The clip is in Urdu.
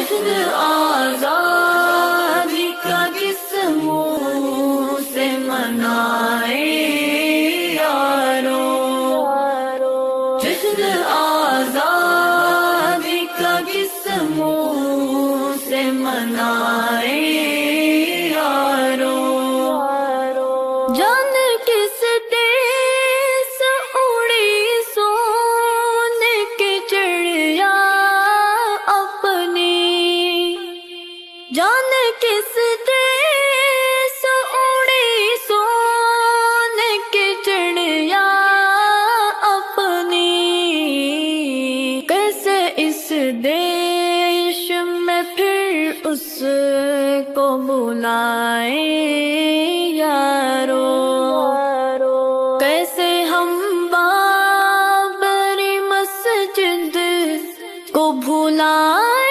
جشن آزادی کا کس منہ سے منائے یارو، جشن آزادی کا کس منہ سے منائے یارو، جان کس دیس اڑی سونے کی چڑیا اپنی، جان کس دیس اڑی سونے کی چڑیا اپنی، کیسے اس دیش میں پھر اس کو بلائیں یارو، کیسے ہم بابری مسجد کو بھلائیں